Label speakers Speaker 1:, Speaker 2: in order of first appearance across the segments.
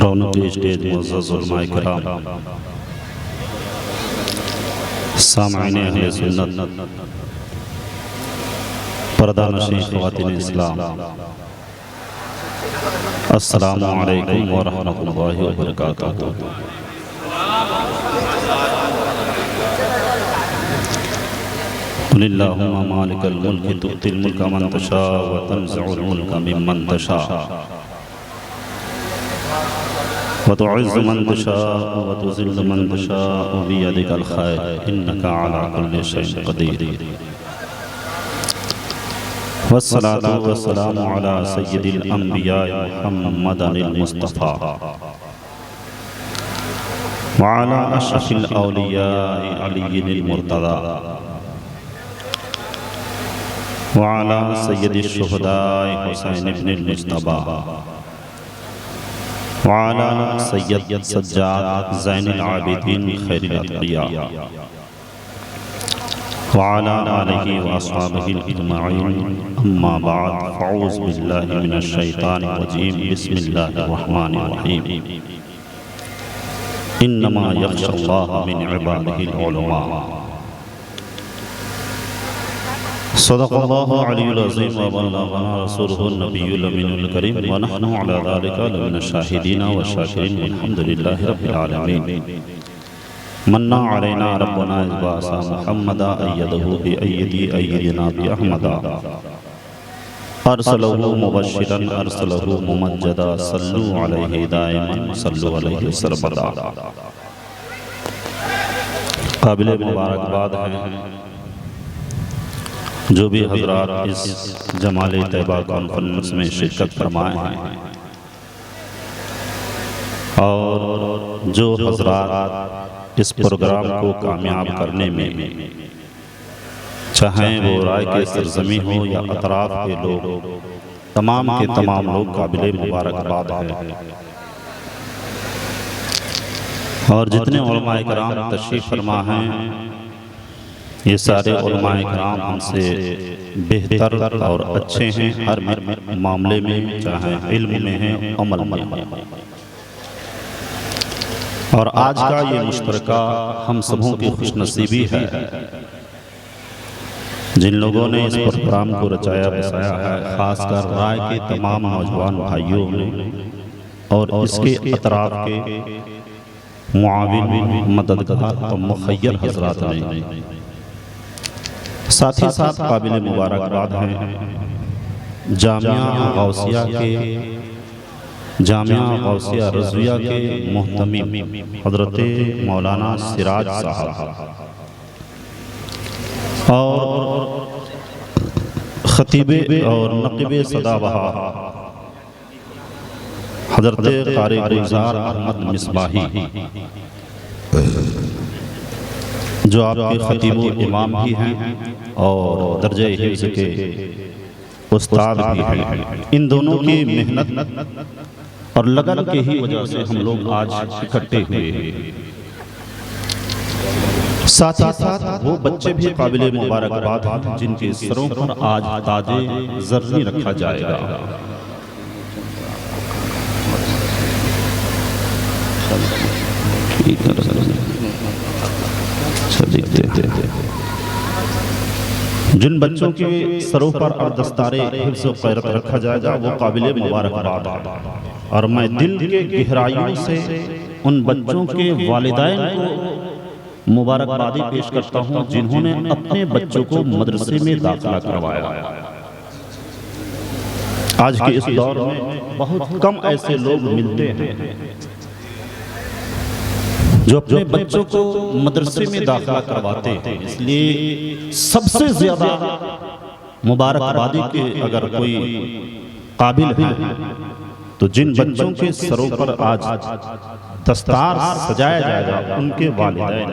Speaker 1: रौनक stage मुअज़्ज़ज़ उलमाए किराम, सामईन अहले सुन्नत, पर्दा नशीं ख़वातीन इस्लाम, अस्सलामु अलैकुम व रहमतुल्लाहि व बरकातुहू। कुलिल्लाहुम्मा मालिकल मुल्क तु'तिल मुल्का मन तशा व तंज़िउल मुल्का मिम्मन तशा व तु'इज़्ज़ु मन तशा व तुज़िल्लु मन तशा बियदिकल खैर इन्नका अला कुल्लि शैइन क़दीर। वस्सलातु वस्सलामु अला सय्यिदिल अंबिया मुहम्मदिल मुस्तफ़ा व अला अशरफिल औलिया अलीयिल मुर्तज़ा व अला सय्यिदिश शुहदा हुसैन इब्निल मुज्तबा व अला सय्यद सज्जाद ज़ैनुल आबिदीन खैरुल अतक़िया व अला आलिहि व अस्हाबिहि अजमईन। अम्मा बाद फ़अऊज़ु बिल्लाहि मिनश शैतानिर रजीम। बिस्मिल्लाहिर रहमानिर रहीम। इन्नमा यख़्शल्लाह मिन इबादिहिल उलमा। सदक़ल्लाहु अलियुल अज़ीम व बल्लगना रसूलुहुन नबियुल अमीनुल करीम व नहनु अला ज़ालिका लमिनश शाहिदीन व शाकिरीन वल्हम्दुलिल्लाहि रब्बिल आलमीन। मन्ना अलैना रब्बुना इज़ बअसा मुहम्मदा अय्यदहु बि अय्यदी अय्यदना बि अहमदा अरसलहु मुबश्शिरन अरसलहु मुमज्जदा सल्लु अलैहि दाइमन सल्लु अलैहि सरबदा। काबिल मुबारकबाद है जो भी हज़रात इस जमाले तैयबा कॉन्फ्रेंस में शिरकत फरमाए हैं और जो हज़रात इस प्रोग्राम को कामयाब करने में, चाहे वो राय के सरजमी हो या अतराफ के लोग, तमाम के तमाम लोग काबिल मुबारकबाद है। और जितने उलमाए किराम तशरीफ़ फरमा हैं, ये सारे उलमाए किराम हमसे बेहतर और अच्छे हैं हर मामले में, चाहे इल्म में है अमल में है। और आज का ये मुश्तरका हम सबों की खुशनसीबी है जिन लोगों ने इस प्रोग्राम को रचाया बसाया है, खासकर राय के तमाम नौजवान भाइयों ने और इसके अतराफ के मुआविन, मददगार और मुखय्यर हजरात ने। साथ ही साथ काबिल मुबारकबाद हैं जामिया गौसिया के जामिया गौसिया रज़विया के मुहतमिम हज़रत मौलाना सिराज साहब और ख़तीबे और नक़ीबे सदाबहार हज़रत क़ारी गुलज़ार अहमद मिसबाही, जो आपके ख़तीब इमाम भी हैं और दर्जे हिफ्ज़ के उस्ताद भी हैं। इन दोनों की मेहनत और लगन के ही वजह से हम लोग आज इकट्ठे हुए हैं। साथ ही साथ वो बच्चे भी काबिल मुबारकबाद हैं जिनके सरों पर आज ताजे ज़र्री रखा जाएगा। जिन बच्चों के सरों पर और दस्तारे हिफ्ज़ व ग़ैरत रखा जाएगा वो काबिल मुबारकबाद है। और मैं दिल के गहराइयों से उन बच्चों के वालिदैन को मुबारकबादी पेश करता हूँ जिन्होंने अपने बच्चों को मदरसे में दाखिला करवाया। आज के इस दौर में बहुत कम ऐसे लोग मिलते हैं जो अपने बच्चों को मदरसे में दाखिला करवाते हैं। इसलिए सबसे ज्यादा मुबारकबादी के अगर कोई काबिल है तो जिन बच्चों के सरों पर आज दस्तार सजाया जाएगा उनके वालिदैन।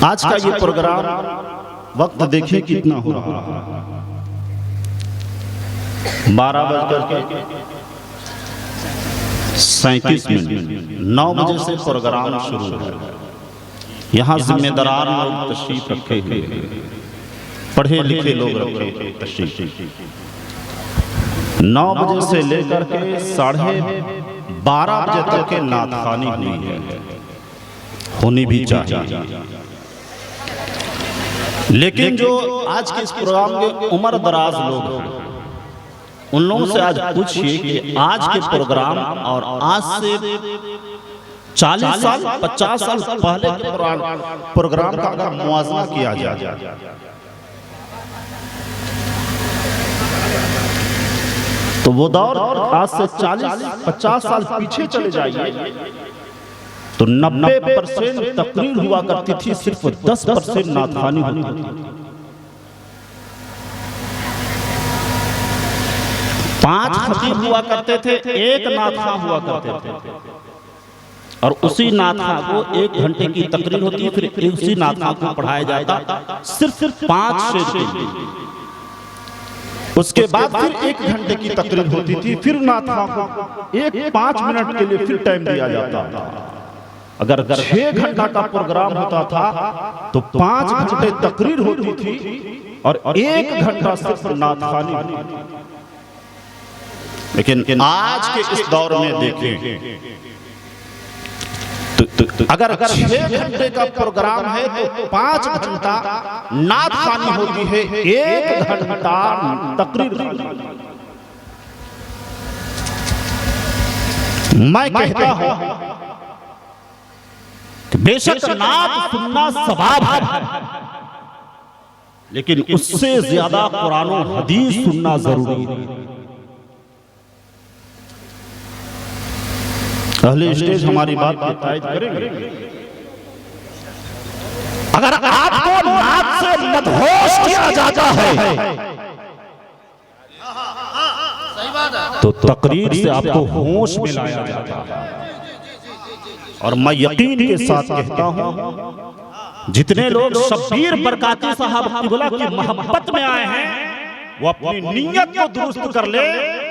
Speaker 1: आज का ये प्रोग्राम वक्त देखिए कितना हो रहा है, 12:37। 9 बजे से प्रोग्राम शुरू है। यहाँ जिम्मेदार लोग तशरीफ रखे हुए, पढ़े लिखे लोग रखे तशरीफ। 9 बजे से लेकर के 12:30 बजे तक के नाथखानी हुई है, होनी भी चाहिए। लेकिन जो आज के इस प्रोग्राम के उम्र दराज लोग हैं, उन लोगों से आज पूछिए कि आज के प्रोग्राम और आज से 40 साल 50 साल पहले के प्रोग्राम का अगर मुआवजा किया जाए तो वो दौर आज से 40-50 साल पीछे चले जाइए तो 90% तकरीर हुआ करती थी, सिर्फ 10% नाथखानी होती थी। 5 खतीब हुआ करते थे, 1 नाथखा हुआ करते थे, और उसी नाथखा को 1 घंटे की तकरीर होती है, फिर उसी नाथखा को पढ़ाया जाता सिर्फ 5 शेर। उसके बाद फिर 1 घंटे की तकरीर होती थी, फिर नाथखा को 5 मिनट के लिए फिर टाइम दिया जाता था। अगर 6 घंटा का प्रोग्राम होता था तो 5 घंटे तकरीर होती थी और 1 घंटा सिर्फ नाथखानी। लेकिन आज के इस दौर में देखें तो अगर 6 घंटे का प्रोग्राम है तो 5 घंटा नाथखानी होती है, 1 घंटा तकरीर। मैं कहता हूं कि बेशक नात सुनना सवाब है, लेकिन उससे ज्यादा कुरान और हदीस सुनना जरूरी है। अहले स्टेज हमारी बात की तायद करेंगे। अगर आपको नात से मदहोश किया जाता है तो तकरीर से आपको होश में लाया जाता है। और मैं यकीन के साथ कहता हूं, जितने लोग शब्बीर बरकाती साहब अब्दुल्ला की मोहब्बत में आए हैं वो अपनी नीयत को दुरुस्त कर ले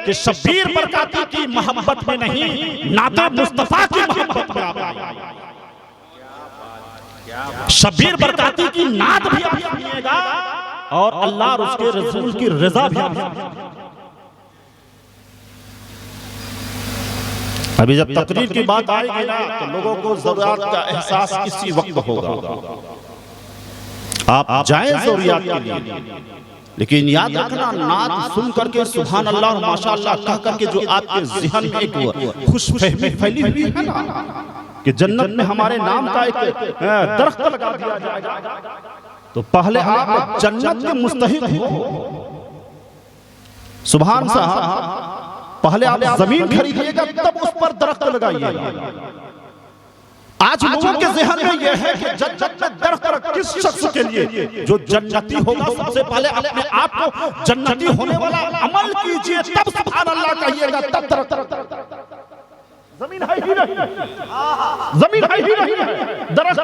Speaker 1: कि शब्बीर बरकाती की मोहब्बत में नहीं, नाते मुस्तफा की मोहब्बत में आप। शब्बीर बरकाती की नात भी आप सुनिएगा और अल्लाह और उसके रसूल की रजा भी। अभी जब तकरीर की बात आएगी ना तो लोगों को ज़रूरत का एहसास इसी वक्त होगा। आप जाएं ज़रूरियात के लिए, लेकिन याद रखना नात सुन करके सुभान अल्लाह और माशाअल्लाह कह करके जो आपके ज़हन में एक खुशफहमी फैली हुई है ना कि जन्नत में हमारे नाम का एक दरख्त लगा दिया जाएगा, तो पहले आप जन्नत के मुस्तहिक हो। सुभान साहब, पहले आप जमीन खरीदिएगा तब उस पर दरख्त लगाइएगा। आज लोगों के ज़हन में यह है कि जन्नत में दरख्त किस शख्स के लिए जो जन्नती होगा। सबसे पहले अपने आप को जन्नती होने वाला अमल कीजिए, तब सुभान अल्लाह कहिएगा, तब दरख्त। जमीन है ही नहीं, जमीन है ही नहीं, दरख्त।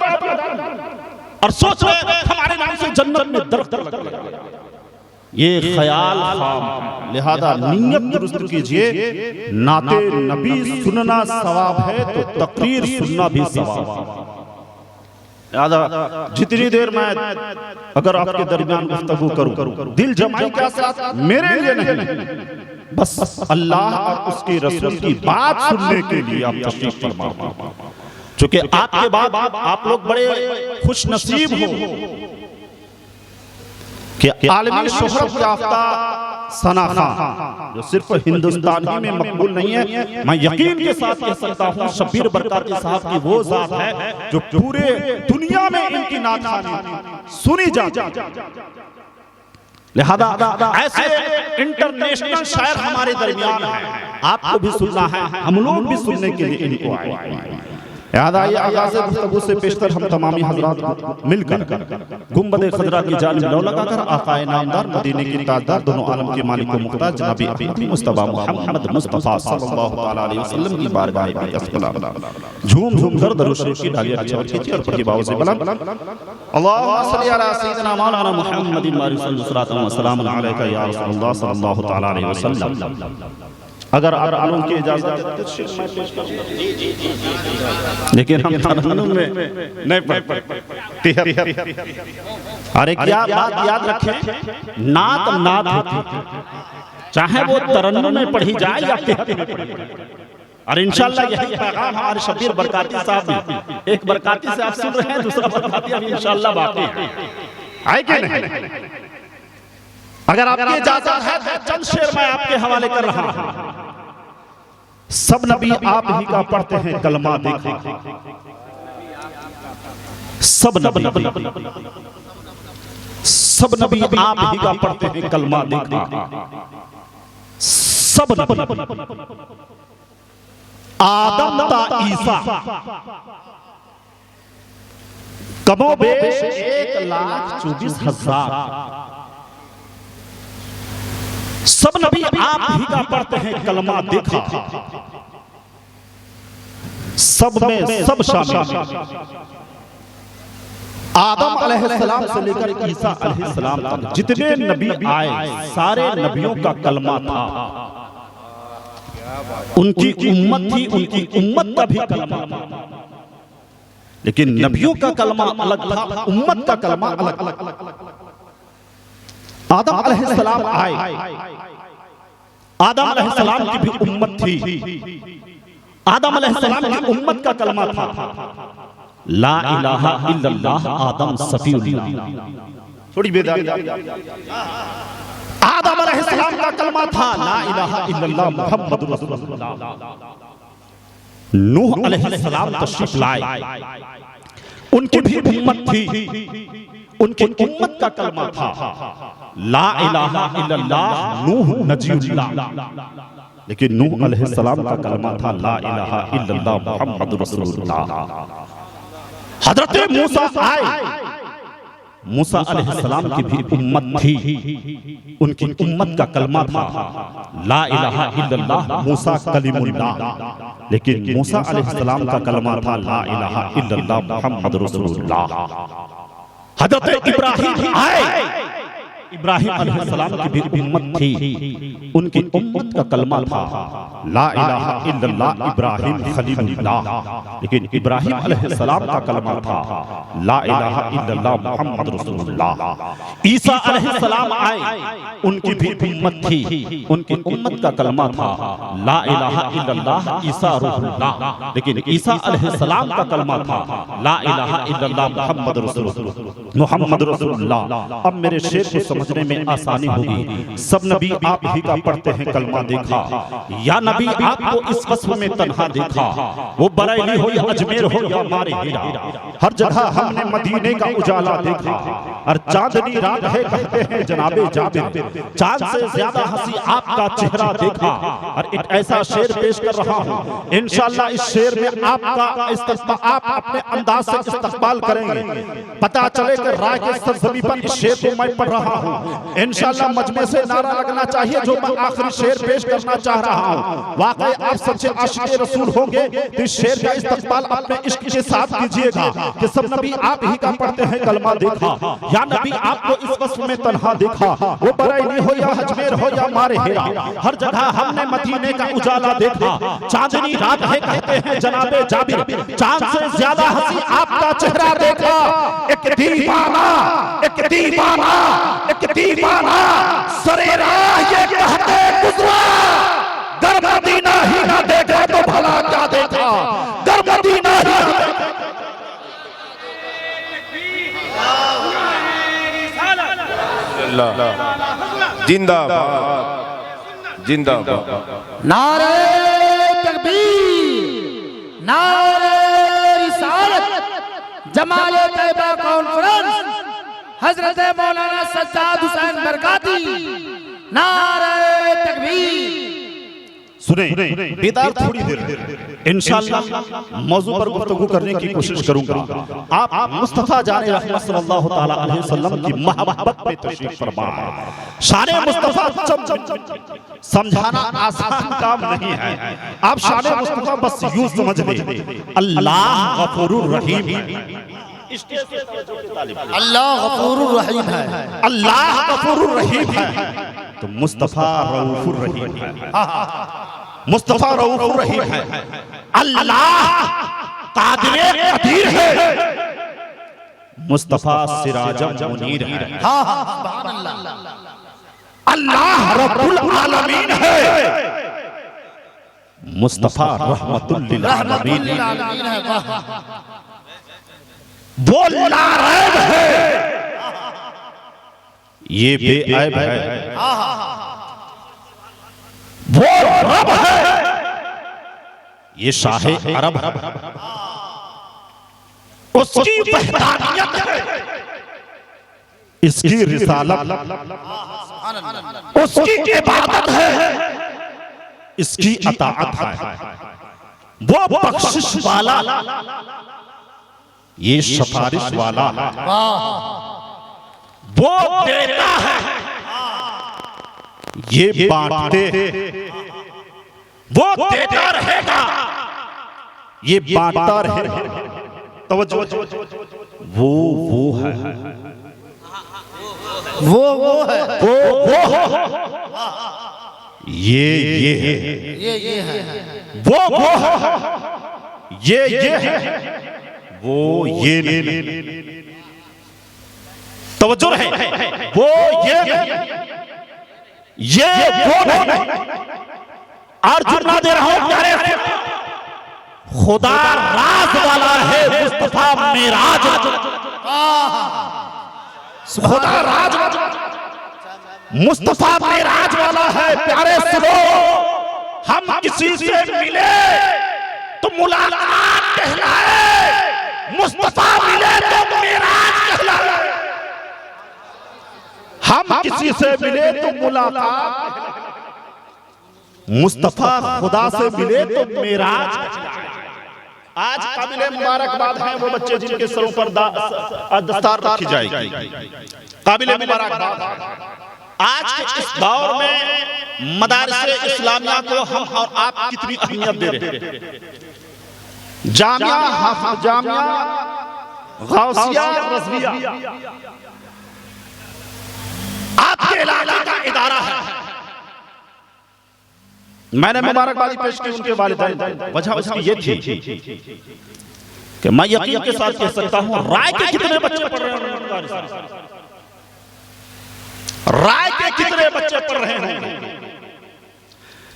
Speaker 1: और सोच रहे हमारे नाम से जन्नत में दरख्त लगा, ये ख्याल खाम। लिहाजा नियत दुरुस्त कीजिए। नाते नबी सुनना सवाब है तो तकरीर सुनना भी सवाब है। लिहाजा जितनी देर मैं अगर आपके दरमियान गुफ्तगू करूं, दिल जमाई के साथ मेरे लिए नहीं, बस अल्लाह और उसके रसूल की बात सुनने के लिए आप तशरीफ फरमा। चूंकि आपके बाद आप लोग बड़े खुश नसीब हो कि आलमी शोहरत याफ्ता सना खान जो सिर्फ हिंदुस्तान ही में मकबूल नहीं है, मैं यकीन के साथ कह सकता हूँ शब्बीर बरकाती साहब की वो जात है जो पूरे दुनिया में इनकी नात सुनी जाती। लिहाजा ऐसे इंटरनेशनल शायर हमारे दरमियान हैं, आपको भी सुनना है, हम लोग भी सुनने के लिए इनको आए। याद आइए आगाज़ गुफ्तगू से पेशतर हम तमामी हज़रात मिलकर गुंबद खजरा की जानिब लौ लगाकर आक़ाए नामदार मदीने की ताजदार दोनों आलम के मालिक को मुख्तार जनाब अहमद मुस्तफ़ा मोहम्मद मुस्तफ़ा सल्लल्लाहु अलैहि वसल्लम की बारगाह में अस्सलाम झूम झूम कर दरूद शरीफ की डालियां चमक खींची और पढ़ी बाव से बुलंद अल्लाहुम्मा सल्ली अला सय्यिदिना मौलाना मुहम्मदिन व सल्लम अलैका या रसूलल्लाह सल्लल्लाहु अलैहि वसल्लम। अगर आलम की इजाजत लेकिन हम तरन्नुम में नहीं पढ़ते। अरे क्या बात याद रखें, नात नात होती है, चाहे वो तरन्नुम में पढ़ी जाए या कहत में पढ़ी जाए। और इंशाल्लाह यही पैगाम हमारे शब्बीर बरकाती साहब भी, एक बरकाती से आप सुन रहे हैं, दूसरा बरकाती अभी इंशाल्लाह बाकी है कि नहीं? अगर आपकी इजाजत है तो चंद शेर मैं आपके हवाले कर रहा हूं। सब नबी आप ही का पढ़ते हैं कलमा देखा, सब नबी आप ही का पढ़ते हैं कलमा देखा, सब नबी आदम ता ईसा कमोबेश 1,24,000 सब नबी आप ही का पढ़ते हैं कलमा देखा, सब में सब शामिल। आदम अलैहिस्सलाम से लेकर ईसा अलैहिस्सलाम तक जितने नबी आए सारे नबियों का कलमा था। उनकी उम्मत थी, उनकी उम्मत का भी कलमा था, लेकिन नबियों का कलमा अलग था, उम्मत का कलमा अलग। आदम अलैहिस्सलाम आए, आदम अलैहिस्सलाम की भी उम्मत थी, आदम अलैहिस्सलाम की उम्मत का कलमा था ला इलाहा इल्लल्लाह आदम सफीउल्लाह। थोड़ी बेदारी, आदम अलैहिस्सलाम का कलमा था ला इलाहा इल्लल्लाह मुहम्मदुर रसूलुल्लाह। नूह अलैहिस्सलाम तशरीफ लाए, उनकी भी उम्मत थी, उनकी उम्मत का कलमा था ला इलाहा इल्लल्लाह नूह नजीउल्लाह। लेकिन नूह अलैहिस्सलाम का कलमा था ला इलाहा इल्लल्लाह मुहम्मदुर रसूलुल्लाह। हजरत मूसा आए, मूसा अलैहिस्सलाम की भी उम्मत थी, उनकी उम्मत का कलमा था ला इलाहा इल्लल्लाह मूसा कलीमुल्लाह। लेकिन मूसा अलैहिस्सलाम का कलमा था ला इलाहा इल्लल्लाह मुहम्मदुर रसूलुल्लाह। हजरत इब्राहिम आए, इब्राहिम अलैहिस्सलाम की भी उम्मत थी, उनकी उम्मत का कलमा था ला इलाहा इल्लल्लाह इब्राहिम खलीलुल्लाह। लेकिन इब्राहिम अलैहिस्सलाम का कलमा था ला इलाहा इल्लल्लाह मुहम्मद रसूलुल्लाह। ईसा अलैहिस्सलाम आए, उनकी भी उम्मत थी, उनकी उम्मत का कलमा था ला इलाहा इल्लल्लाह ईसा रूहुल्लाह। लेकिन ईसा अलैहिस्सलाम का कलमा था ला इलाहा इल्लल्लाह मुहम्मद रसूलुल्लाह। अब मेरे शेर को समझने में आसानी होगी। सब नबी आप ही का पढ़ते हैं कलमा देखा, या नबी आपको इस वस्फ में तन्हा देखा, वो बरेली हो या अजमेर हो या मारे हीरा, हर जगह हमने मदीने का उजाला देखा। और चांदनी रात है कहते हैं जनाबे जाबिर, चांद से ज्यादा हंसी आपका चेहरा देखा। और एक ऐसा शेर पेश कर रहा हूँ, इंशाअल्लाह इस शेर में आपका आप अपने अंदाज से इस्तकबाल करेंगे। पता चले कि राय के सरजमी पर इस शेर को मैं पढ़ रहा हूँ। इंशाअल्लाह मजमे से नारा लगना चाहिए जो मैं आखिरी शेर पेश करना चाह रहा हूँ। वाकई आप सच्चे आशिक़ रसूल होंगे तो इस शेर का इस्तकबाल अपने इश्क के साथ कीजिएगा कि सब नबी आप ही का पढ़ते हैं कलमा देखा, या नबी आपको इस वस्फ में तन्हा देखा, वो बरेली हो या अजमेर हो या मारे हेरा, हर जगह हमने मदीने का उजाला देखा। चांदनी रात है कहते हैं जनाबे जाबिर, चांद से ज्यादा हंसी आपका चेहरा देखा। एक दीवाना, एक दीवाना, एक दीवाना सरे राह ये कहते गुजरा, गर मदीना ही ना देखा तो भला क्या देखा, गर मदीना ही ना देखा।
Speaker 2: जिंदाबाद जिंदाबाद।
Speaker 3: नारे तकबीर, नारे रिसालत, जमाले तैयबा कॉन्फ्रेंस, हजरत मौलाना सज्जाद हुसैन बरकाती, नारे तकबीर।
Speaker 1: सुने बेदार थोड़ी देर इंशाअल्लाह मौजू पर गुफ्तगू करने की कोशिश करूंगा। आप मुस्तफा जाने रहमत सल्लल्लाहु तआला अलैहि वसल्लम की मोहब्बत पे तशरीफ फरमा। शान मुस्तफा समझाना आसान काम नहीं है। आप शान मुस्तफा बस यूं समझ लें, अल्लाह गफूरुर रहीम है,
Speaker 3: अल्लाह गफूरुर रहीम है,
Speaker 1: अल्लाह गफूरुर रहीम है, तो मुस्तफा रऊफुर रहीम है, मुस्तफा रऊफुर रहीम है। अल्लाह कादिर कदीर है, मुस्तफा सिराजम मुनीर है। अल्लाह रब्बुल आलमीन है, मुस्तफा रहमतुल लिल आलमीन है, वो लारैब है, ये बेऐब है, वो रब है, ये शाहे अरब है, उसकी वहदानियत है, इसकी रिसालत, उसकी इबादत है, इसकी अताअत है, वो बख्शिश वाला, ये सिफारिश वाला, वो देता है, ये बांटते, वो देता रहेगा, ये बांटता रहेगा। तवज्जो, वो है,
Speaker 3: वो है,
Speaker 1: वो ये है,
Speaker 3: ये है,
Speaker 1: वो है, ये है, वो ये नहीं। तवज्जो रहे, वो ये वो नहीं। अर्जुन ना दे रहा हूं प्यारे, खुदा राज वाला है, मुस्तफा मेराज, खुदा राज, मुस्तफा मेराज वाला है। प्यारे सुनो, हम किसी से मिले तो मुलाकात कहलाए, मुस्तफा मिले तो मेराज कहलाए। हम किसी से मिले तो मुलाकात, मुस्तफा खुदा से मिले तो मेराज। आज काबिले मुबारकबाद हैं वो बच्चे जिनके सरों पर दस्तार रखी जाएगी, काबिले मुबारकबाद। आज के इस दौर में मदारिस इस्लामिया को हम और आप कितनी अहमियत दे रहे हैं। जामिया, जामिया गौसिया रज़विया आपके इलाके का इदारा है। मैंने मुबारकबादी पेश की उनके वालिदैन, वजह उसकी ये थी कि मैं यकीन के साथ कह सकता हूं, राय के कितने बच्चे पढ़ रहे हैं, राय के कितने बच्चे पढ़ रहे हैं।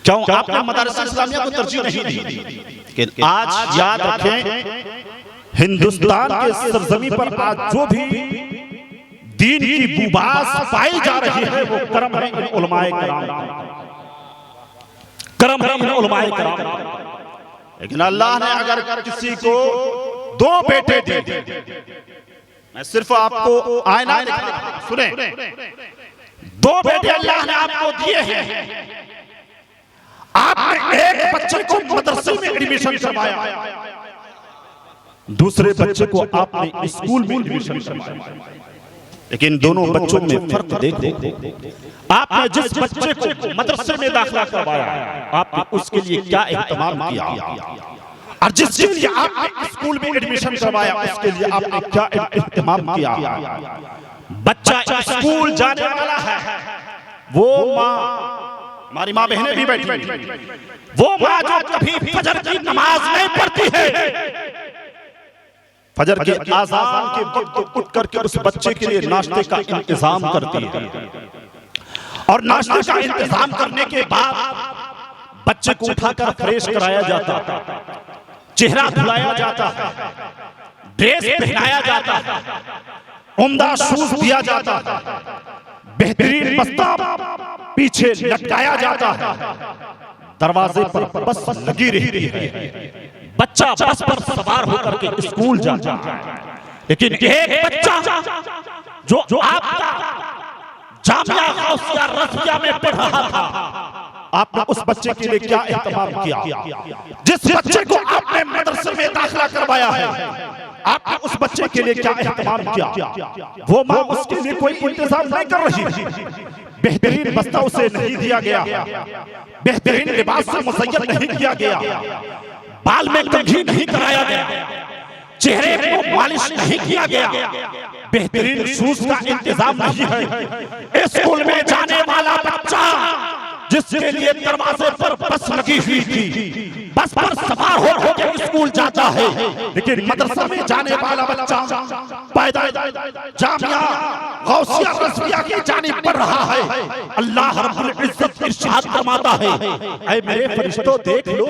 Speaker 1: क्यों आपने मदारिस इस्लामिया को तरजीह नहीं दी? कि आज याद रखें, हिंदुस्तान के सरजमी पर आज जो भी दीन की बुबास पाई जा रही है वो करम है इन उलमाए किराम, करम है इन उलमाए किराम। लेकिन अल्लाह ने अगर किसी को दो बेटे दे, मैं सिर्फ आपको आईना सुने, दो बेटे अल्लाह ने आपको दिए हैं, आपने एक बच्चे को मदरसे में एडमिशन करवाया, दूसरे बच्चे को आपने स्कूल में एडमिशन करवाया, लेकिन दोनों बच्चों में फर्क देखो। आपने जिस बच्चे को मदरसे में दाखिला करवाया, आपने उसके लिए क्या एहतमाम किया, और जिसके लिए आपने स्कूल में एडमिशन करवाया उसके लिए आपने क्या एहतमाम किया। बच्चा स्कूल जाने वाला है, वो माँ, हमारी माँ बहनें भी बैठी, वो माँ जो कभी फजर की नमाज नहीं पढ़ती है, फजर के आज़ान के वक्त उठ करके उस बच्चे के लिए नाश्ते का इंतजाम करती है, और नाश्ते का इंतजाम करने के बाद बच्चे को उठाकर फ्रेश कराया जाता, चेहरा धुलाया जाता, ड्रेस पहनाया जाता, उम्दा शूज दिया जाता, बेहतरीन बस्ता पीछे लटकाया जाता है, दरवाजे पर बस लगी रहती है, बच्चा बस पर सवार होकर के स्कूल जाता है। लेकिन एक बच्चा जो आपका जामिया गौसिया रज़विया में पढ़ रहा था, आपने उस बच्चे के लिए क्या एहतमाम किया? जिस बच्चे को आपने मदरसे में दाखिला करवाया है, आपने उस बच्चे के लिए क्या एहतमाम किया? वो माँ उसके लिए कोई इंतजाम नहीं कर रही, बेहतरीन बस्ता उसे नहीं दिया गया, बेहतरीन लिबास से मुज़य्यन नहीं किया गया, बाल में कंघी नहीं कराया गया, चेहरे को मालिश नहीं किया गया, बेहतरीन शूज का इंतजाम नहीं है। स्कूल में जाने वाला बच्चा जिसके लिए दरवाजे पर बस लगी हुई थी, बस पर सवार हो के स्कूल जाता है, लेकिन मदरसा में जाने वाला बच्चा पैदा जामिया गौसिया रज़विया की जानिब बढ़ रहा है। अल्लाह रब्बुल इज्जत इरशाद फरमाता है, ऐ मेरे फरिश्तों देख लो,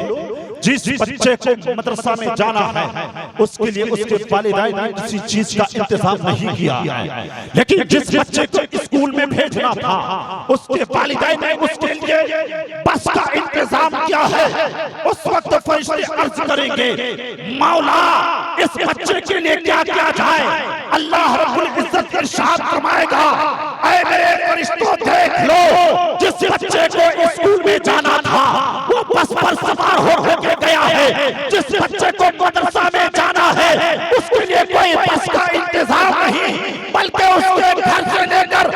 Speaker 1: जिस बच्चे को मदरसा में जाना है उसके लिए उसके वालिदैन ने किसी चीज का इंतजाम नहीं किया है, लेकिन जिस बच्चे को स्कूल में भेजना था उसके वालिदैन ने उसके लिए बस का इंतजाम किया है। उस वक्त फरिश्ते अर्ज करेंगे, मौला इस बच्चे के लिए क्या किया जाए? अल्लाह रब्बुल इज्जत इरशाद फरमाएगा, ऐ मेरे फरिश्तों देख लो, जिस बच्चे को स्कूल में जाना था वो बस पर सवार हो के गया है, जिस बच्चे को मदरसा में जाना है उसके लिए कोई बस का इंतजाम नहीं, बल्कि उसके घर से लेकर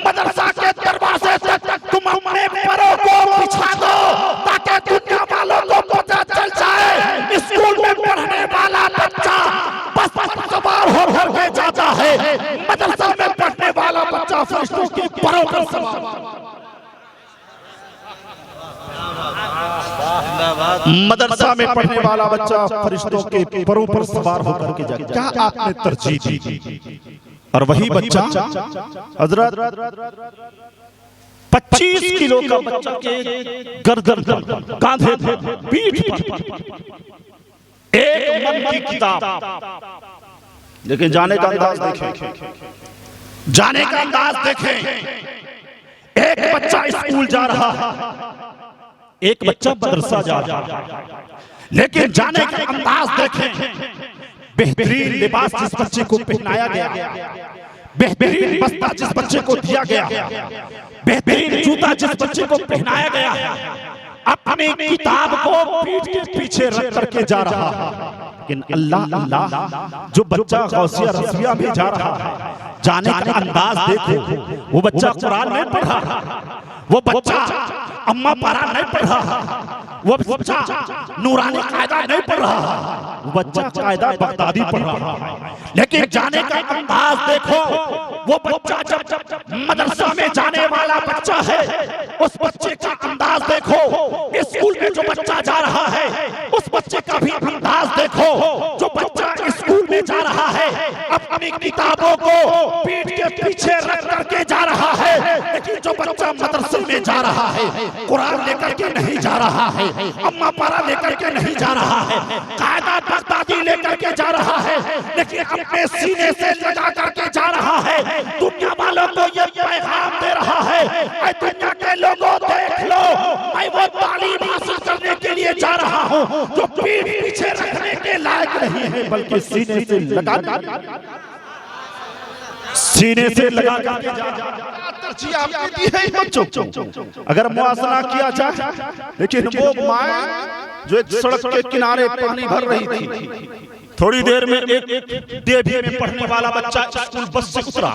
Speaker 1: मदरसा के दरवाजे तक तुम अपने पैरों को बिछा दो ताकि दुनिया वालों को पता चल जाए स्कूल में पढ़ने वाला बच्चा बस पर सवार हो के जाता है, मदरसा में पढ़ने वाला बच्चा फरिश्तों के पैरों पर सवार। मदरसा में पढ़ने वाला बच्चा फरिश्तों के परों पर सवार होकर के जाए, क्या आपने तरजीह दी? और वही बच्चा हजरत 25 किलो का बच्चा के गर्दन पर, कांधे पर, पीठ पर एक मन की किताब, लेकिन जाने का अंदाज देखें, जाने का अंदाज देखें। एक बच्चा स्कूल जा रहा है, एक बच्चा मदरसा जा रहा है, लेकिन जाने का अंदाज देखें। बेहतरीन लिबास जिस बच्चे को पहनाया गया, बेहतरीन बस्ता जिस बच्चे को दिया गया, बेहतरीन जूता जिस बच्चे को पहनाया गया, अपनी किताब को पीठ के पीछे रख करके जा रहा है। लेकिन अल्लाह अल्लाह जो बच्चा गौसिया रज़विया में जा रहा है, जाने का अंदाज देखो, वो बच्चा कुरान नहीं पढ़ रहा, वो बच्चा अम्मा पारा नहीं पढ़ रहा, वो बच्चा नूरानी कायदा नहीं पढ़ रहा, वो बच्चा कायदा बगदादी पढ़ रहा है। लेकिन जाने का अंदाज देखो, वो बच्चा जब मदरसा में जाने वाला बच्चा है, उस बच्चे का अंदाज देखो। स्कूल में जो बच्चा जा रहा है उस बच्चे का भी अंदाज देखो। जो बच्चा स्कूल में जा रहा है अपनी किताबों को पीठ के पीछे रख करके जा रहा है, लेकिन जो बच्चा मदरसे में जा रहा है कुरान लेकर के नहीं जा रहा है, अम्मा पारा लेकर के नहीं जा रहा है, कायदा बगदादी लेकर के जा रहा है, लेकिन अपने सीने से लगा करके जा रहा है। दुनिया वालों को ये पैगाम दे रहा है, ऐ दुनिया के लोगों देख लो, मैं वो तालीम हासिल करने के लिए जा रहा हूँ जो पीठ पीछे रखने के लायक नहीं है, बल्कि सीने से लगा करके तरजीह आपने दी है बच्चों को। अगर मुआवजा किया जाए, लेकिन वो माँ जो एक सड़क के किनारे पानी भर रही थी, थोड़ी देर में एक देवी में पढ़ने वाला बच्चा स्कूल बस से उतरा,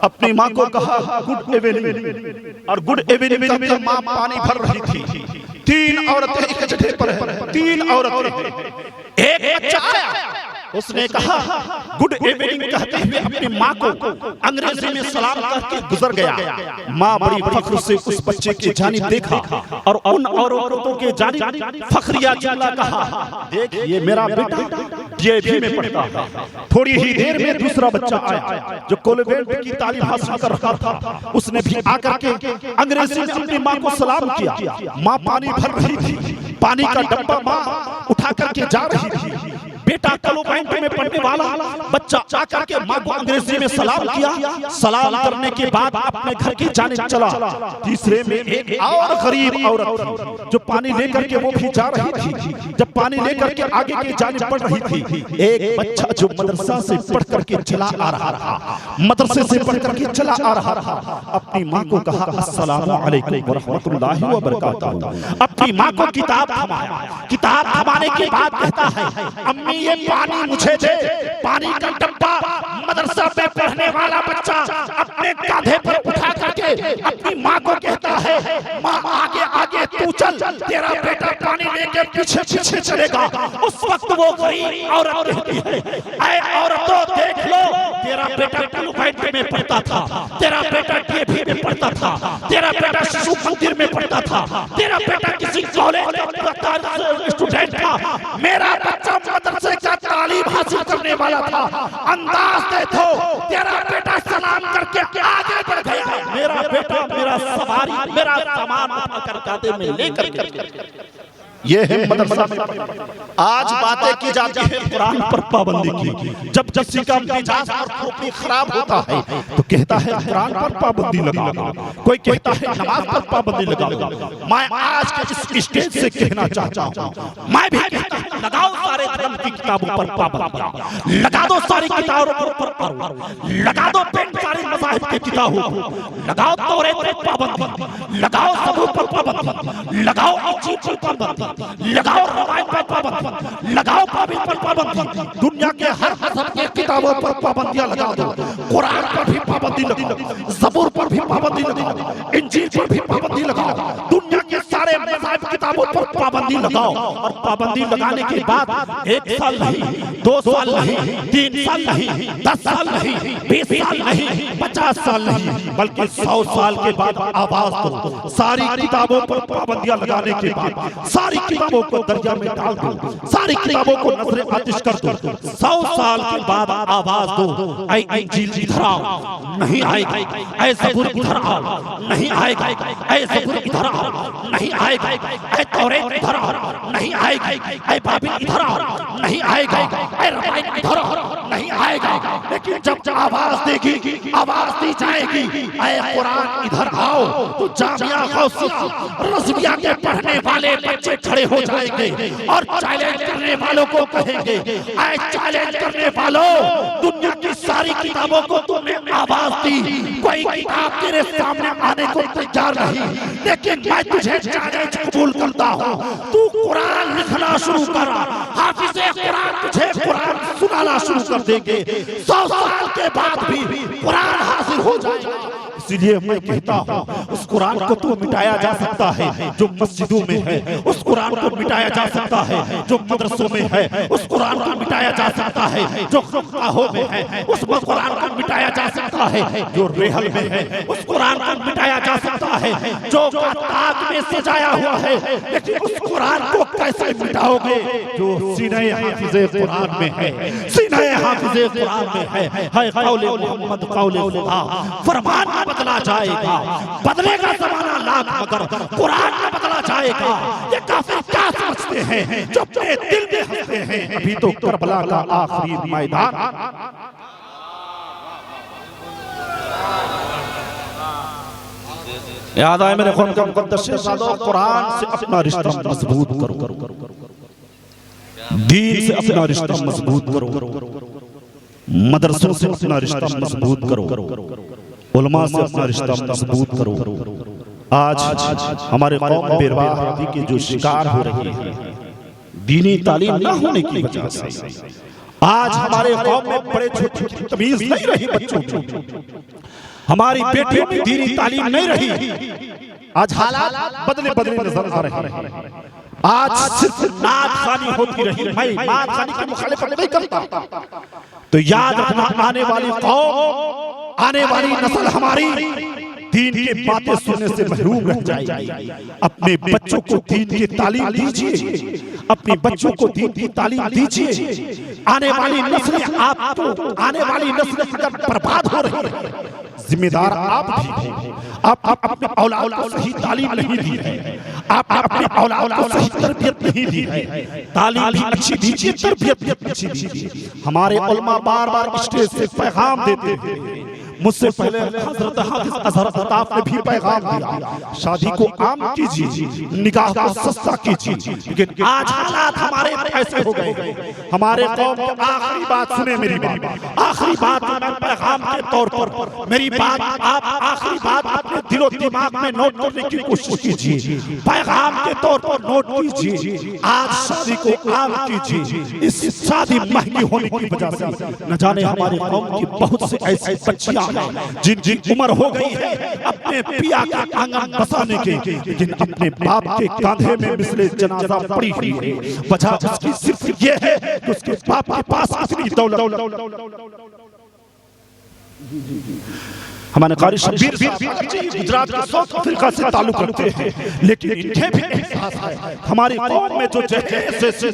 Speaker 1: अपनी माँ को कहा गुड इवनिंग, और गुड इवनिंग का माँ पानी भर रही थी। 3 औरतें एक जगह पर हैं, 3 औरतें, एक बच्चा आया, उसने कहा गुड इवनिंग कहते हुए अपनी माँ को अंग्रेजी में सलाम करके गुजर गया। माँ बड़ी फख्र से उस बच्चे की जानिब देखा और उन औरतों के जानिब फखरिया जुमला कहा, देख ये मेरा बेटा डीएवी में पढ़ता है। थोड़ी ही देर में दूसरा बच्चा आया जो कॉन्वेंट की तालीम हासिल कर रहा था, उसने भी आकर के अंग्रेजी में अपनी माँ को सलाम किया। माँ पानी भर रही थी, पानी का डब्बा माँ उठा करके जा रही थी। बेटा कॉन्वेंट में पढ़ने वाला बच्चा आकर के माँ को अंग्रेजी में सलाम किया। सलाम करने के बाद अपने घर की जानिब चला। तीसरे में एक और गरीब औरत थी जो पानी लेकर के वो भी जा रही थी। जब पानी लेकर के आगे की जानिब बढ़ रही थी, एक बच्चा जो मदरसा से पढ़ करके चला आ रहा था, मदरसे से पढ़ करके चला आ रहा था, अपनी माँ को कहा अस्सलामु अलैकुम व रहमतुल्लाहि व बरकातहू। अपनी माँ को किताब थमाया। किताब थमाने के बाद कहता है अम्मी ये पानी मुझे दे। पानी का डब्बा मदरसा में पढ़ने वाला बच्चा अपने कांधे पर उठा करके अपनी माँ को कहता है, माँ आगे आगे तू चल, तेरा बेटा पानी लेके पीछे पीछे चलेगा। उस वक्त वो गई औरत कहती है, ऐ औरतों देख लो, तेरा बेटा यूनिवर्सिटी में पढ़ता था, तेरा बेटा डीएवी में पढ़ता था, तेरा बेटा शिशु मंदिर में पढ़ता था, तेरा बेटा किसी कॉलेज का स्टूडेंट था, मेरा बच्चा मदरसे का तालीम हासिल करने वाला था। अंदाज देखो, तेरा बेटा सलाम करके आगे बढ़ गया, मेरा बेटा मेरा सवारी मेरा सामान उठाकर गाड़ी में लेकर ये है मदरसा में। आज बातें की जाती है कुरान पर पाबंदी की। जब किसी का मिजाज और खूबी खराब होता है तो कहता है कुरान पर पाबंदी लगाओ, कोई कहता है नमाज पर पाबंदी लगाओ। मैं आज के इस स्टेज से कहना चाहता हूँ, मैं भी कहता हूँ लगाओ सारे धर्म की किताबों पर पाबंदी, लगा दो सारी किताबों पर, लगा दो सारी मज़ाहिब की किताबों को, लगाओ तौरात पर पाबंदी, लगाओ सबूत पर पाबंदी, लगाओ इंजील पर पाबंदी, लगाओ रवायत पर पाबंदी, लगाओ बाइबिल पर पाबंदी, दुनिया के हर मजहब की किताबों पर पाबंदियां लगा दो, कुरान पर भी पाबंदी लगाओ, ज़बूर पर भी पाबंदी लगाओ, इंजील पर भी पाबंदी लगाओ, दुनिया के सारे मजहब किताबों पर पाबंदी लगाओ। और पाबंदी लगाने के बाद 1 साल नहीं, 2 साल नहीं, 3 साल नहीं, 10 साल नहीं, 20 साल नहीं, 50 साल नहीं, बल्कि 100 साल के बाद आवाज दो। सारी किताबों पर पाबंदियां लगाने के बाद सारी किताबों को दर्जा में डाल दो, सारी किताबों को नजरे आतिश कर दो। 100 साल के बाद आवाज दो, ऐ इंजील इधर आओ, नहीं आएगा, ऐ ज़बूर इधर आओ, नहीं आएगा, ऐ ज़बूर इधर आओ, नहीं आएगा, ऐ तौरात इधर आओ, नहीं आएगा, ऐ बाइबिल इधर आओ, नहीं आएगा, ऐ रवायत इधर आओ, नहीं आएगा। लेकिन जब आवाज देगी, आवाज दी जाएगी, ऐ कुरान इधर आओ, तो जामिया गौसिया रज़विया के पढ़ने वाले बच्चे खड़े हो जाएंगे और चैलेंज करने वालों को कहेंगे, ऐ चैलेंज करने वालों, दुनिया की सारी किताबों को तुमने आवाज दी, कोई किताब तेरे सामने आने को तैयार नहीं, लेकिन मैं तुझे चैलेंज कबूल करता हूँ, तू कुरान लिखना शुरू कर, हाफिज़े कुरान तुझे कुरान सुनाना शुरू कर देंगे। 100 साल के बाद भी कुरान हासिल हो जाएगा। इसलिए मैं कहता हूँ उस कुरान को तो मिटाया जा सकता है जो मस्जिदों में है, उस कुरान को मिटाया जा सकता है जो मदरसों में है, उस कुरान को मिटाया जा सकता है जो खुफाहों में है, उस कुरान को मिटाया जा सकता है जो रेहल में है, उस कुरान को मिटाया जा सकता है जो ताक में सजाया हुआ है। लेकिन उस कुरान को कैसे मिटाओगे जो सीने हाफिज़े कुरान में है, सीने हाफिज़े कुरान में है कौले मोहम्मद कौले खुदा, फरमान बदला जाएगा, बदलेगा ज़माना लाख मगर कुरान में बदला जाएगा। ये काफिर क्या समझते हैं जो अपने दिल में हंसते हैं, अभी तो करबला का आखिरी मैदान। याद आए मेरे खून का मुकद्दस शहजादों, कुरान से अपना रिश्ता मजबूत करो, दीन से अपना रिश्ता मजबूत करो, मदरसों से अपना रिश्ता मजबूत करो, उलमा से अपना रिश्ता मजबूत करो। आज हमारे कौम बेरवाही के जो शिकार हो रही है दीनी तालीम न होने की वजह से, आज हमारे कौम में बड़े छोटे तमीज नहीं रही बच्चों में, हमारी बेटियों में दीनी तालीम नहीं रही। आज हालात बदले बदले नजर आ रहे हैं। आज सिर्फ नात खानी होती रही, मैं नात खानी की मुखालिफत नहीं करता, तो याद रखना आने वाली कौम, आने वाली नस्ल हमारी दीन की बातें सुनने से महरूम रह जाएगी। अपने बच्चों को दीन की तालीम दीजिए, अपने बच्चों को दीन की तालीम दीजिए। आने वाली नस्लें आपको, आने वाली नस्लें अगर बर्बाद हो रही है, जिम्मेदार आप भी हैं। आप अपने औलाद को सही तालीम नहीं दी है, आप अपने औलाद को सही तरबियत नहीं दी है। तालीम भी अच्छी दीजिए, तरबियत भी अच्छी दीजिए। हमारे उलमा बार बार स्टेज से पैगाम देते हैं, मुझसे पहले हजरत हाफिज अजहर अताफ ने भी पैगाम दिया, शादी को आम कीजिए, निकाह को सस्ता कीजिए। लेकिन आज हालात हमारे ऐसे हो गए। हमारे कौम की आखिरी बात सुने, मेरी बात आखिरी बात मैं पैगाम के तौर पर, मेरी बात आप आखिरी बात अपने दिलो दिमाग में नोट करने की कोशिश कीजिए, पैगाम के तौर पर नोट कीजिए। आज शादी को आम कीजिए। इस शादी महंगी होने की वजह से न जाने हमारे कौम की बहुत से ऐसी बच्चियां बच्चियां हैं जिनकी उम्र हो गई है अपने पिया का आंगन बसाने की, लेकिन अपने बाप के कांधे में मिसले जनाजा पड़ी हुई है। वजह उसकी सिर्फ ये है कि उसके बाप के पास इतनी दौलत। हमारे कारी शब्बीर गुजरात के साउथ अफ्रीका से ताल्लुक रखते हैं, लेकिन इन्हें भी एहसास है हमारी कौम में जो जैसे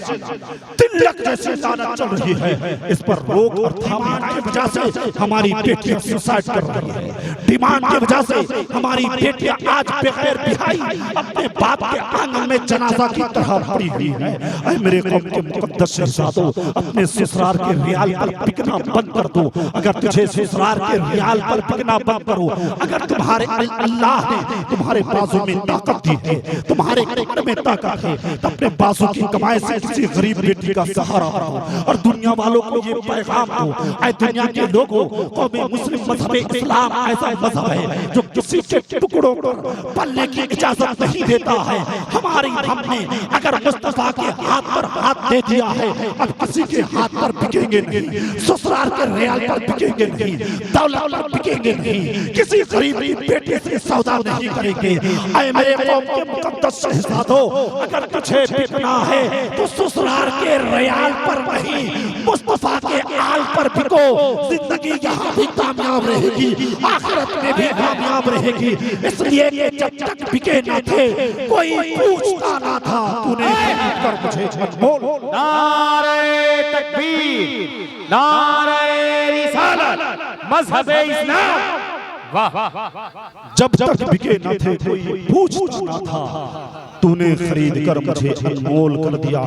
Speaker 1: तिलक जैसी लानत चल रही है, इस पर रोक और डिमांड की वजह से हमारी बेटियां सुसाइड कर रही है। डिमांड की वजह से हमारी बेटियां आज बगैर बिहाई अपने बाप के आंगन में जनाजा की तरह पड़ी हुई है। ऐ मेरे कौम के मुकद्दस शहजादों, अपने ससुराल के रियाल पर बिकना बंद कर दो। अगर तुझे ससुराल के रियाल पर बिकना करो, अगर तुम्हारे अल्लाह ने तुम्हारे बाजू में ताकत दी है, तुम्हारे कमर में ताकत है, तो अपने बाजू की कमाई से किसी गरीब बेटी का सहारा हो और दुनिया वालों को ये पैगाम दो। ऐ दुनिया के लोगों, कौम मुस्लिम मजहब इस्लाम ऐसा मजहब है जो किसी के टुकड़ों पर पलने की इजाजत नहीं देता है। हमारी हमने अगर मुस्तफा के हाथ पर हाथ दे दिया है, अब किसी के हाथ पर बिकेंगे नहीं, ससुराल के रियाल पर बिकेंगे नहीं, दौलत पर बिकेंगे नहीं, किसी गरीब की बेटी से सौदा नहीं करेंगे। ऐ मेरे कौम के मुकद्दस शहजादों, अगर तुझे बिकना है तो ससुराल के रियाल पर नहीं, मुस्तफा के आल पर बिको। जिंदगी यहाँ भी कामयाब रहेगी, आखिरत में भी कामयाब रहेगी। इसलिए कि जब तक बिके न थे कोई पूछता ना था, तूने कर मुझे अनमोल।
Speaker 4: नारे तकबीर, नारे रिसालत, मजहबे इस्लाम। वाह,
Speaker 1: जब तक बिके न थे कोई पूछता न था, तूने खरीद कर मुझे अनमोल कर दिया।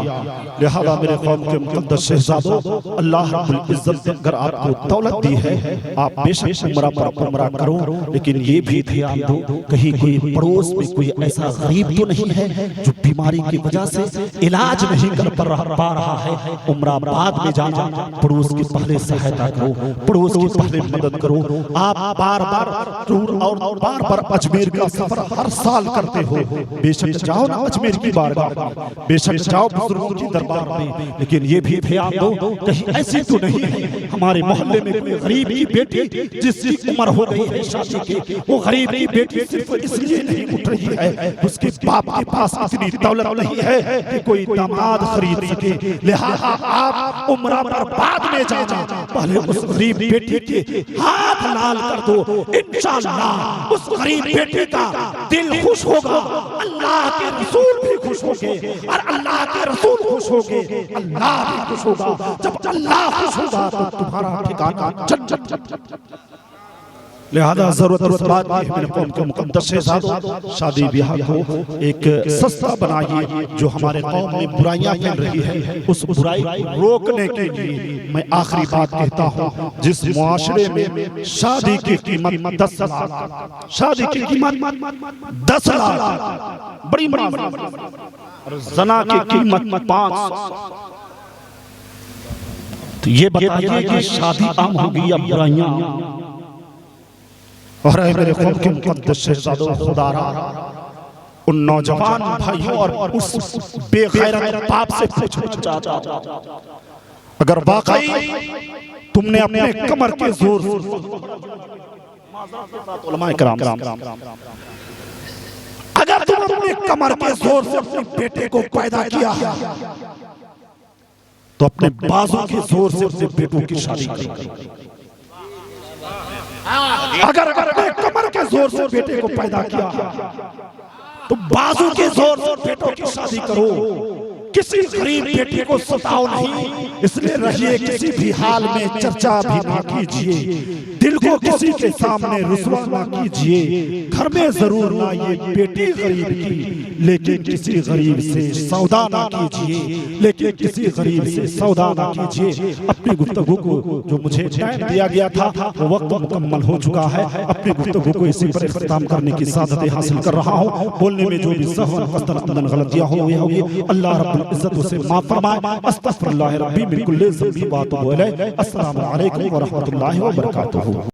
Speaker 1: लिहाजा मेरे कौम के मुकद्दस शहजादों, अल्लाह रब्बुल इज्जत ने अगर आपको दौलत दी है, आप बेशक उम्रा पर उम्रा करो, लेकिन ये भी ध्यान दो कहीं कोई पड़ोस में कोई ऐसा गरीब तो नहीं है जो बीमारी की वजह से इलाज नहीं कर पा रहा है। उम्रा बाद में जाना, पड़ोस की पहले सहायता करो, पड़ोस की पहले मदद करो। आप बार बार टूर और बार बार अजमेर का सफर हर साल करते हो, बेशक जाओ ना अजमेर की बारगाह में, बेशक जाओ बुजुर्गों की दरबार में, लेकिन ये भी ध्यान दो कहीं ऐसी तो नहीं है हमारे मोहल्ले में कोई गरीब की बेटी जिसकी उम्र हो गई है शादी की, वो गरीब की बेटी सिर्फ इसलिए नहीं उठ रही है उसके बाप के पास इतनी दौलत नहीं है कि कोई दामाद खरीद सके। लिहाजा आप उम्रा पर बाद में जाना, पहले उस गरीब बेटी के हाथ लाल कर दो। इंशाअल्लाह उस गरीब बेटी का दिल खुश होगा, अल्लाह के रसूल भी खुश होंगे और अल्लाह के रसूल खुश होंगे, अल्लाह भी खुश होगा। जब अल्लाह खुश होगा तो तुम्हारा ठिकाना जन्नत। लिहाजा जरूरत उस बात की मेरे कौम के मुकद्दस शहजादों, शादी ब्याह को एक सस्ता बनाइए। जो हमारे कौम में बुराइयां फैल रही है, उस बुराई को रोकने के लिए मैं आखिरी बात कहता हूँ, जिस मुआशरे में शादी की कीमत 10 लाख, शादी की कीमत 10 लाख बड़ी और जना की कीमत 500, तो ये बताइए कि शादी आम होगी या बुराइयां? और मेरे कौम के मुकद्दस शहजादों, खुदारा उन नौजवान भाइयों और उस बेगैरत बाप से पूछना चाहता, अगर वाकई तुमने अपने कमर के जोर से उलमाए किराम, अगर तुम अपने कमर के जोर से अपने बेटे को पैदा किया है, तो अपने बाजू के जोर से अपने बेटों की शादी करो। अगर अपने कमर के जोर से बेटे को पैदा किया तो बाजू के जोर से बेटों की शादी करो। किसी गरीब बेटी को सताओ नहीं, इसलिए रहिए किसी भी हाल में चर्चा भी ना कीजिए, दिल को किसी के सामने रुसवा ना कीजिए। घर में जरूर लाइए बेटी गरीब की, लेकिन किसी गरीब से सौदा ना कीजिए, लेकिन किसी गरीब से सौदा ना कीजिए। अपनी गुफ्तगू को जो मुझे टाइम दिया गया था वो वक्त मुकम्मल हो चुका है। अपनी गुफ्तगू को इसी पर इख्तिताम करने की सादत हासिल कर रहा हूँ। बोलने में जो भी सहवन कस्तन अमदन गलतियाँ हो गई होगी, अल्लाह रब्बुल इज्जत उसे माफ फरमाए। अस्तगफिरुल्लाह रब्बी मिन कुल्ली ज़ंबी व अतूबु इलैह। अस्सलामु अलैकुम व रहमतुल्लाहि व बरकातुहू।